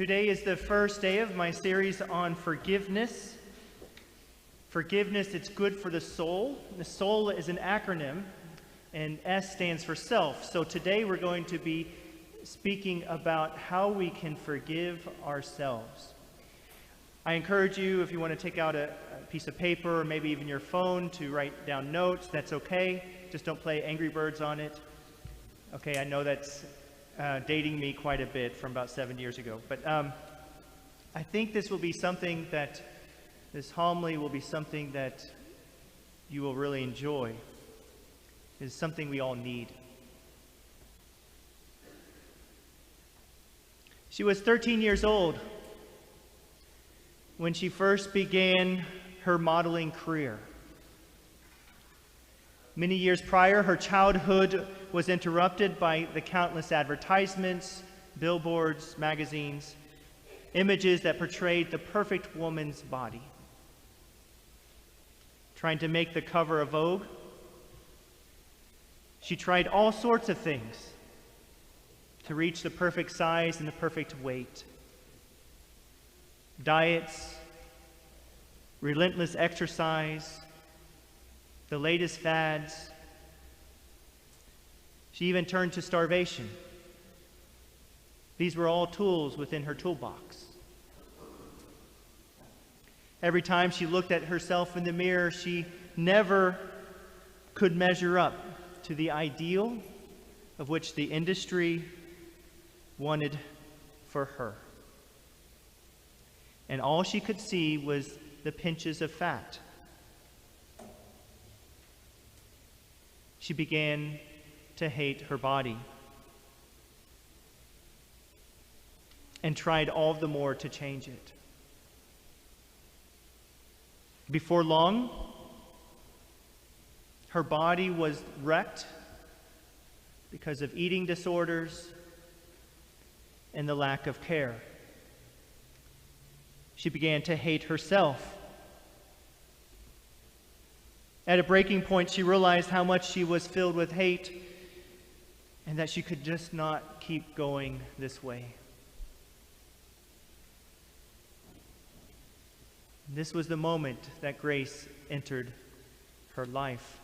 Today is the first day of my series on forgiveness. Forgiveness, it's good for the soul. The soul is an acronym, and S stands for self. So today we're going to be speaking about how we can forgive ourselves. I encourage you, if you want to take out a piece of paper or maybe even your phone to write down notes, that's okay. Just don't play Angry Birds on it. Okay, I know that's dating me quite a bit from about 7 years ago. But I think this will be something that, this homily will be something that you will really enjoy. It's something we all need. She was 13 years old when she first began her modeling career. Many years prior, her childhood was interrupted by the countless advertisements, billboards, magazines, images that portrayed the perfect woman's body. Trying to make the cover of Vogue, she tried all sorts of things to reach the perfect size and the perfect weight. Diets, relentless exercise, the latest fads. She even turned to starvation. These were all tools within her toolbox. Every time she looked at herself in the mirror, she never could measure up to the ideal of which the industry wanted for her. And all she could see was the pinches of fat. She began to hate her body and tried all the more to change it. Before long, her body was wrecked because of eating disorders and the lack of care. She began to hate herself. At a breaking point, she realized how much she was filled with hate and that she could just not keep going this way. This was the moment that grace entered her life.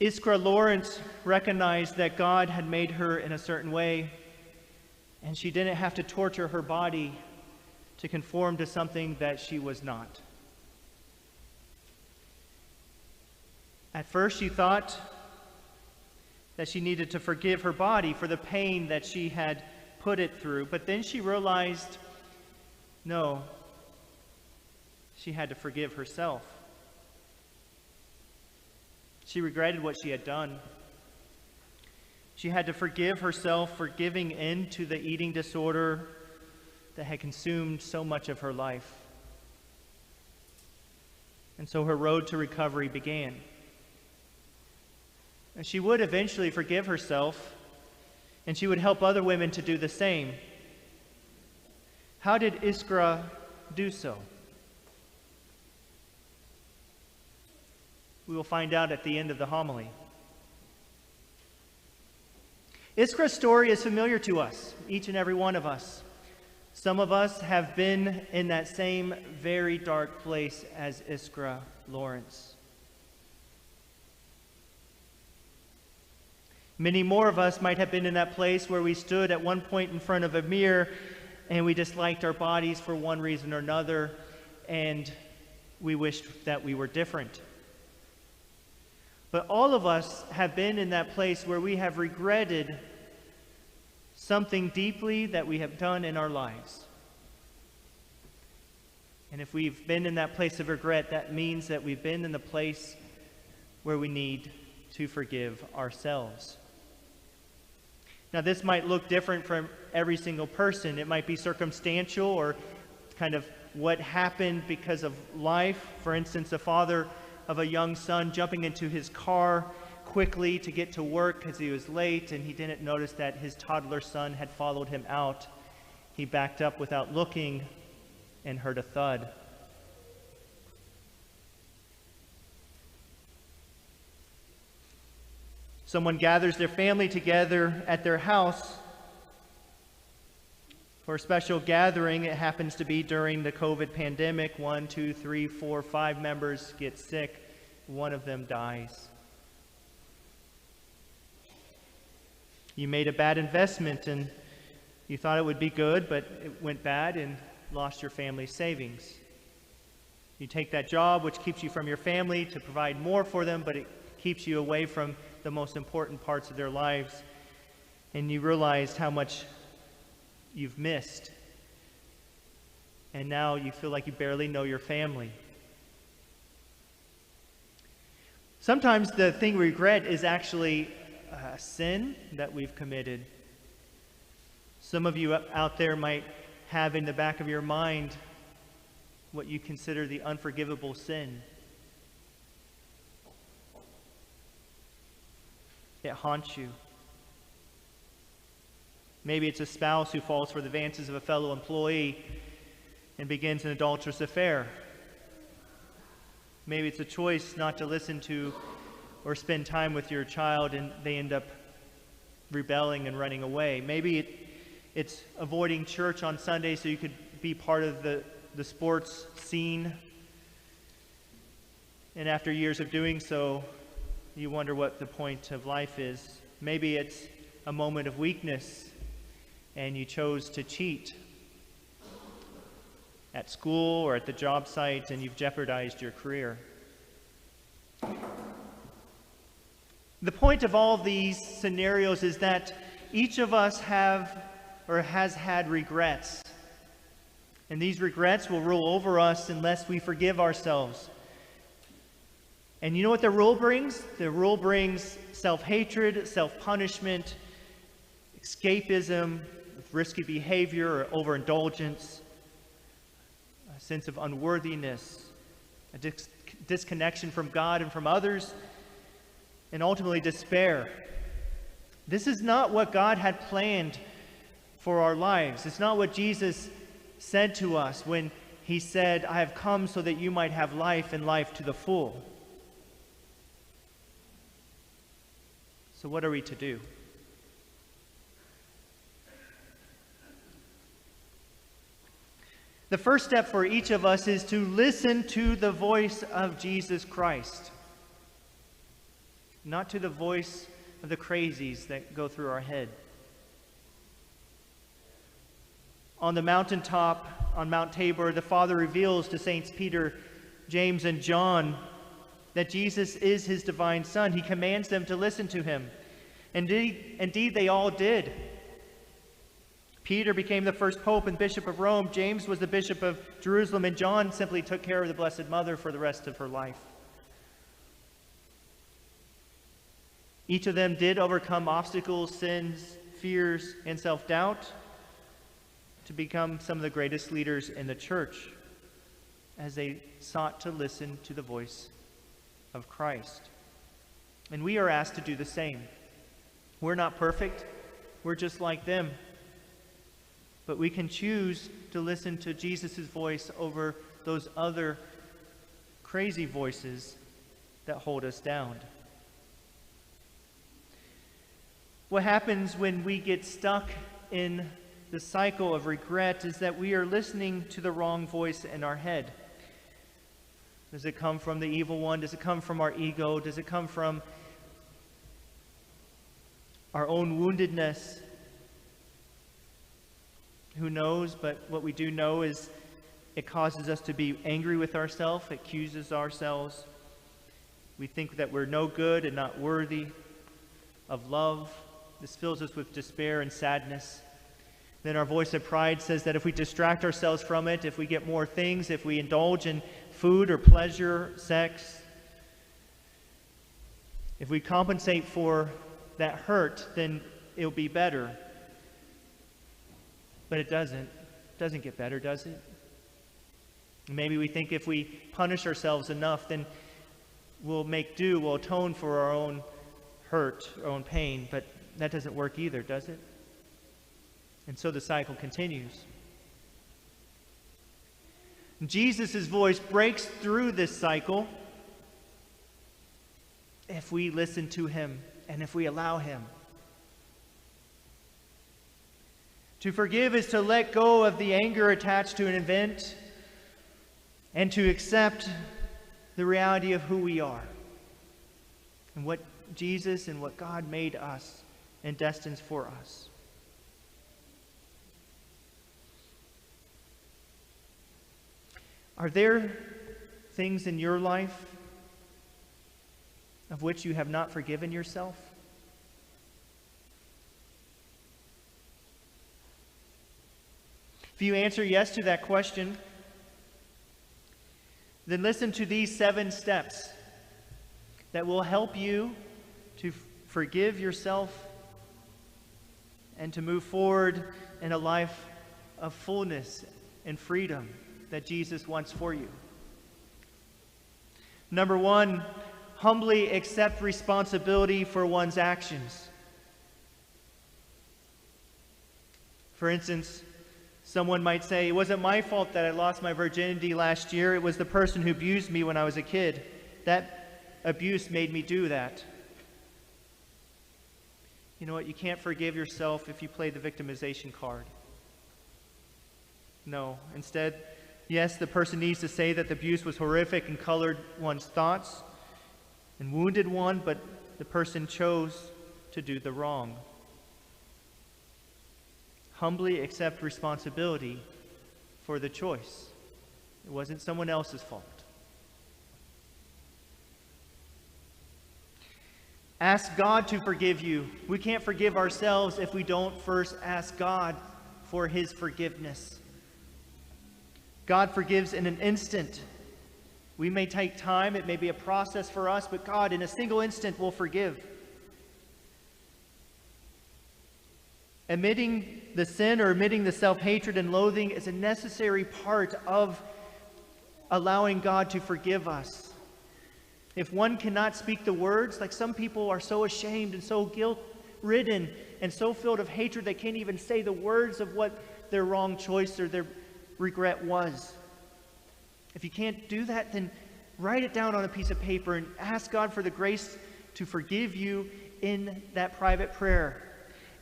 Iskra Lawrence recognized that God had made her in a certain way, and she didn't have to torture her body to conform to something that she was not. At first, she thought that she needed to forgive her body for the pain that she had put it through, but then she realized, no, she had to forgive herself. She regretted what she had done. She had to forgive herself for giving in to the eating disorder that had consumed so much of her life. And so her road to recovery began. And she would eventually forgive herself, and she would help other women to do the same. How did Iskra do so? We will find out at the end of the homily. Iskra's story is familiar to us, each and every one of us. Some of us have been in that same very dark place as Iskra Lawrence. Many more of us might have been in that place where we stood at one point in front of a mirror and we disliked our bodies for one reason or another, and we wished that we were different. But all of us have been in that place where we have regretted something deeply that we have done in our lives. And if we've been in that place of regret, that means that we've been in the place where we need to forgive ourselves. Now, this might look different from every single person. It might be circumstantial or kind of what happened because of life. For instance, a father of a young son jumping into his car quickly to get to work because he was late, and he didn't notice that his toddler son had followed him out. He backed up without looking and heard a thud. Someone gathers their family together at their house for a special gathering. It happens to be during the COVID pandemic. 1, 2, 3, 4, 5 members get sick. One of them dies. You made a bad investment and you thought it would be good, but it went bad and lost your family's savings. You take that job, which keeps you from your family, to provide more for them, but it keeps you away from the most important parts of their lives. And you realize how much you've missed. And now you feel like you barely know your family. Sometimes the thing we regret is actually a sin that we've committed. Some of you out there might have in the back of your mind what you consider the unforgivable sin. It haunts you. Maybe it's a spouse who falls for the advances of a fellow employee and begins an adulterous affair. Maybe it's a choice not to listen to or spend time with your child and they end up rebelling and running away. Maybe it's avoiding church on Sunday so you could be part of the sports scene. And after years of doing so, you wonder what the point of life is. Maybe it's a moment of weakness and you chose to cheat at school or at the job site and you've jeopardized your career. The point of all these scenarios is that each of us have or has had regrets. And these regrets will rule over us unless we forgive ourselves. And you know what the rule brings? The rule brings self-hatred, self-punishment, escapism, risky behavior or overindulgence, a sense of unworthiness, a disconnection from God and from others, and ultimately despair. This is not what God had planned for our lives. It's not what Jesus said to us when he said, I have come so that you might have life and life to the full. So what are we to do? The first step for each of us is to listen to the voice of Jesus Christ, not to the voice of the crazies that go through our head. On the mountaintop, on Mount Tabor, the Father reveals to Saints Peter, James, and John that Jesus is his divine Son. He commands them to listen to him. Indeed, they all did. Peter became the first Pope and Bishop of Rome. James was the Bishop of Jerusalem, and John simply took care of the Blessed Mother for the rest of her life. Each of them did overcome obstacles, sins, fears, and self-doubt to become some of the greatest leaders in the church as they sought to listen to the voice of Christ. And we are asked to do the same. We're not perfect. We're just like them. But we can choose to listen to Jesus' voice over those other crazy voices that hold us down. What happens when we get stuck in the cycle of regret is that we are listening to the wrong voice in our head. Does it come from the evil one? Does it come from our ego? Does it come from our own woundedness? Who knows? But what we do know is it causes us to be angry with ourselves. It accuses ourselves. We think that we're no good and not worthy of love. This fills us with despair and sadness. Then our voice of pride says that if we distract ourselves from it, if we get more things, if we indulge in food or pleasure, sex, if we compensate for that hurt, then it'll be better. But it doesn't. It doesn't get better, does it? Maybe we think if we punish ourselves enough, then we'll make do, we'll atone for our own hurt, our own pain, but that doesn't work either, does it? And so the cycle continues. Jesus' voice breaks through this cycle if we listen to him and if we allow him. To forgive is to let go of the anger attached to an event and to accept the reality of who we are and what Jesus and what God made us and destines for us. Are there things in your life of which you have not forgiven yourself? If you answer yes to that question, then listen to these 7 steps that will help you to forgive yourself and to move forward in a life of fullness and freedom that Jesus wants for you. Number 1, humbly accept responsibility for one's actions. For instance, someone might say, it wasn't my fault that I lost my virginity last year. It was the person who abused me when I was a kid. That abuse made me do that. You know what? You can't forgive yourself if you play the victimization card. No. Instead, yes, the person needs to say that the abuse was horrific and colored one's thoughts and wounded one, but the person chose to do the wrong. Humbly accept responsibility for the choice. It wasn't someone else's fault. Ask God to forgive you. We can't forgive ourselves if we don't first ask God for his forgiveness. God forgives in an instant. We may take time, it may be a process for us, but God in a single instant will forgive. Admitting the sin or admitting the self-hatred and loathing is a necessary part of allowing God to forgive us. If one cannot speak the words, like some people are so ashamed and so guilt-ridden and so filled of hatred they can't even say the words of what their wrong choice or their regret was. If you can't do that, then write it down on a piece of paper and ask God for the grace to forgive you in that private prayer.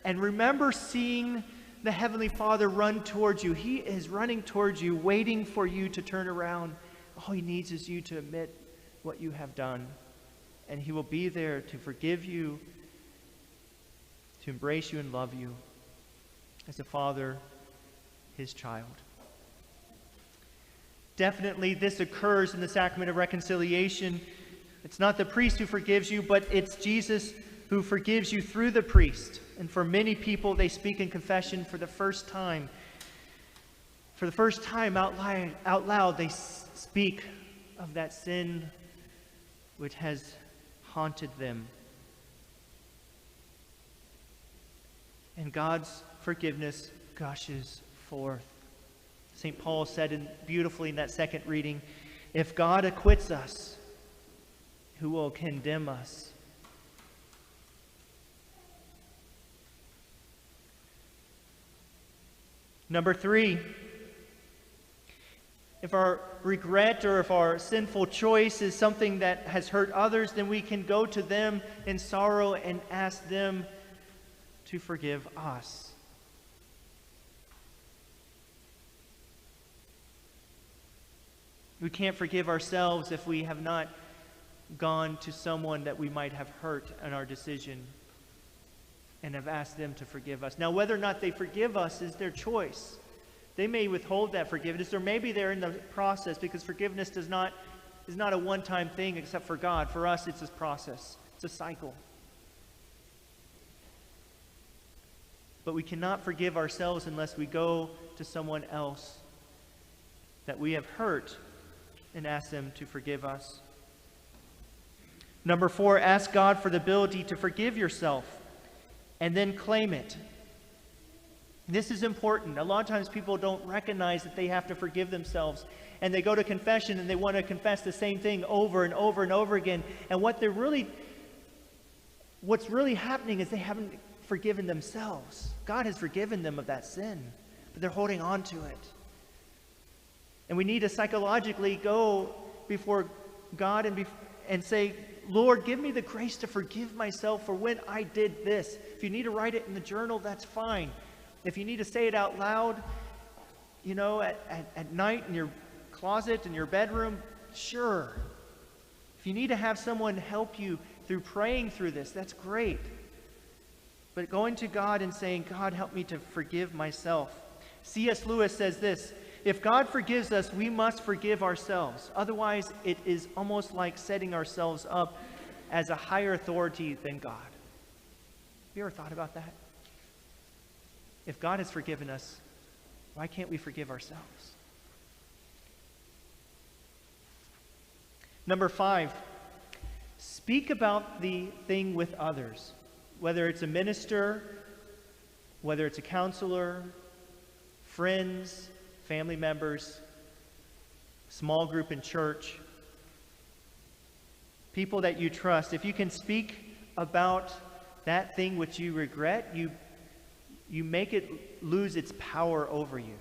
And remember seeing the Heavenly Father run towards you. He is running towards you, waiting for you to turn around. All he needs is you to admit what you have done. And he will be there to forgive you, to embrace you and love you as a father, his child. Definitely this occurs in the sacrament of reconciliation. It's not the priest who forgives you, but it's Jesus who forgives you through the priest. And for many people, they speak in confession for the first time. For the first time out loud, they speak of that sin which has haunted them. And God's forgiveness gushes forth. St. Paul said beautifully in that second reading, if God acquits us, who will condemn us? Number 3, if our regret or if our sinful choice is something that has hurt others, then we can go to them in sorrow and ask them to forgive us. We can't forgive ourselves if we have not gone to someone that we might have hurt in our decision and have asked them to forgive us. Now, whether or not they forgive us is their choice. They may withhold that forgiveness, or maybe they're in the process, because forgiveness is not a one-time thing except for God. For us, it's a process. It's a cycle. But we cannot forgive ourselves unless we go to someone else that we have hurt and ask them to forgive us. Number 4, ask God for the ability to forgive yourself and then claim it. This is important. A lot of times people don't recognize that they have to forgive themselves, and they go to confession and they want to confess the same thing over and over and over again. And what's really happening is they haven't forgiven themselves. God has forgiven them of that sin, but they're holding on to it. And we need to psychologically go before God and say, Lord, give me the grace to forgive myself for when I did this. If you need to write it in the journal, that's fine. If you need to say it out loud, you know, at night in your closet, in your bedroom, sure. If you need to have someone help you through praying through this, that's great. But going to God and saying, God, help me to forgive myself. C.S. Lewis says this: if God forgives us, we must forgive ourselves. Otherwise, it is almost like setting ourselves up as a higher authority than God. Have you ever thought about that? If God has forgiven us, why can't we forgive ourselves? Number 5, speak about the thing with others. Whether it's a minister, whether it's a counselor, friends, family members, small group in church, people that you trust. If you can speak about that thing which you regret, you make it lose its power over you.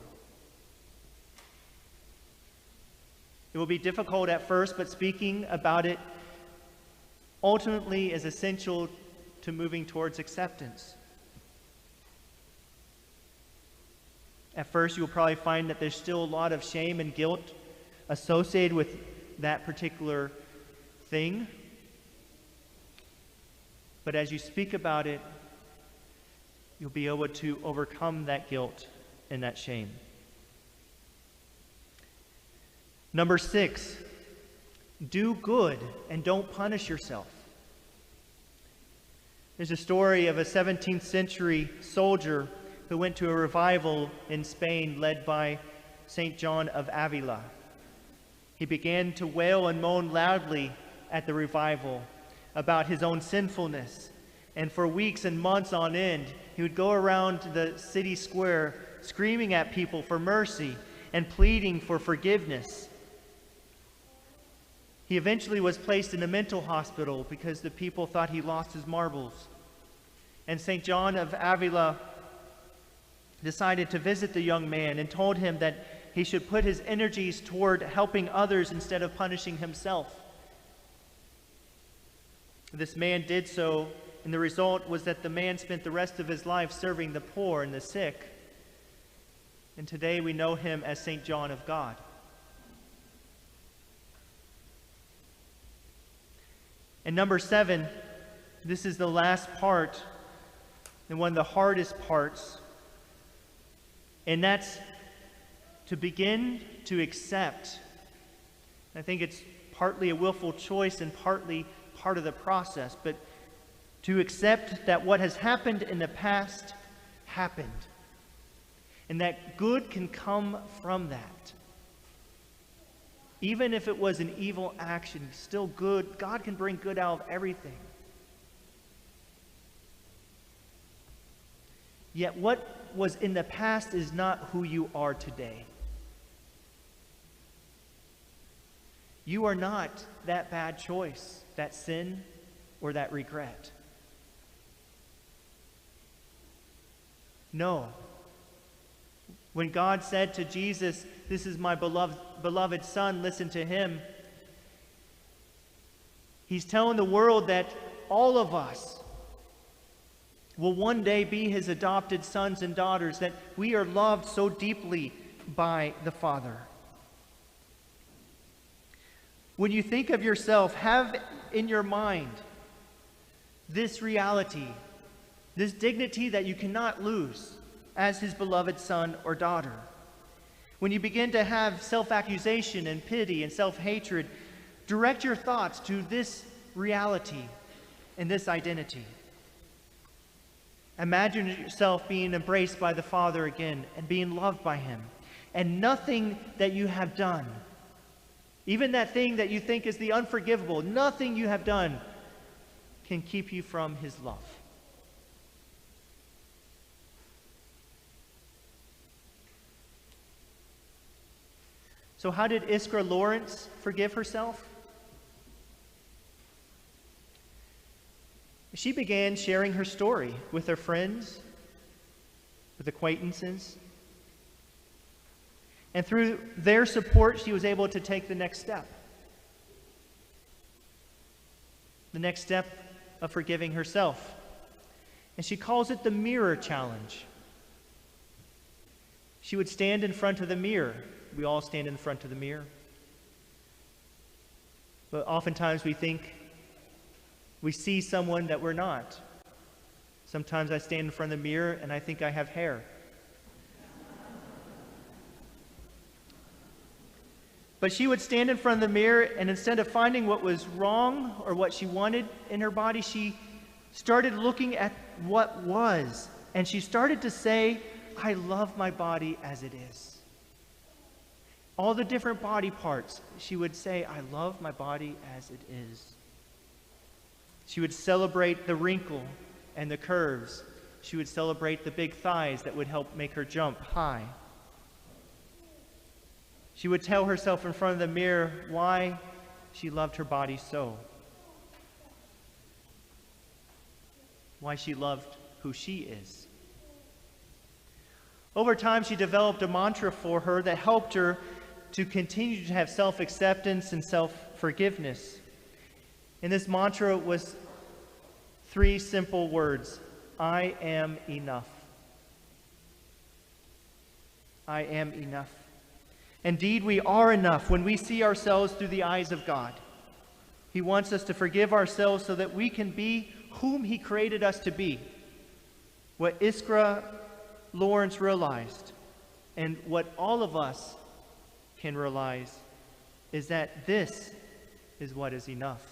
It will be difficult at first, but speaking about it ultimately is essential to moving towards acceptance. At first, you'll probably find that there's still a lot of shame and guilt associated with that particular thing. But as you speak about it, you'll be able to overcome that guilt and that shame. Number 6, do good and don't punish yourself. There's a story of a 17th century soldier who went to a revival in Spain led by St. John of Avila. He began to wail and moan loudly at the revival about his own sinfulness. And for weeks and months on end, he would go around the city square screaming at people for mercy and pleading for forgiveness. He eventually was placed in a mental hospital because the people thought he lost his marbles. And St. John of Avila decided to visit the young man and told him that he should put his energies toward helping others instead of punishing himself. This man did so, and the result was that the man spent the rest of his life serving the poor and the sick. And today we know him as St. John of God. And number 7, this is the last part, and one of the hardest parts, and that's to begin to accept. I think it's partly a willful choice and partly part of the process, but to accept that what has happened in the past happened, and that good can come from that. Even if it was an evil action, still good. God can bring good out of everything. Yet what was in the past is not who you are today. You are not that bad choice, that sin, or that regret. No. When God said to Jesus, "This is my beloved Son, listen to him," he's telling the world that all of us will one day be his adopted sons and daughters, that we are loved so deeply by the Father. When you think of yourself, have in your mind this reality, this dignity that you cannot lose as his beloved son or daughter. When you begin to have self-accusation and pity and self-hatred, direct your thoughts to this reality and this identity. Imagine yourself being embraced by the Father again and being loved by him. And nothing that you have done, even that thing that you think is the unforgivable, nothing you have done can keep you from his love. So how did Iskra Lawrence forgive herself? She began sharing her story with her friends, with acquaintances. And through their support, she was able to take the next step. the next step of forgiving herself. And she calls it the mirror challenge. She would stand in front of the mirror. We all stand in front of the mirror. But oftentimes we think we see someone that we're not. Sometimes I stand in front of the mirror and I think I have hair. But she would stand in front of the mirror, and instead of finding what was wrong or what she wanted in her body, she started looking at what was. And she started to say, I love my body as it is. All the different body parts, she would say, I love my body as it is. She would celebrate the wrinkle and the curves. She would celebrate the big thighs that would help make her jump high. She would tell herself in front of the mirror why she loved her body so. Why she loved who she is. Over time, she developed a mantra for her that helped her to continue to have self-acceptance and self-forgiveness. And this mantra was 3 simple words: I am enough. I am enough. Indeed, we are enough when we see ourselves through the eyes of God. He wants us to forgive ourselves so that we can be whom He created us to be. What Iskra Lawrence realized, and what all of us can realize, is that this is what is enough.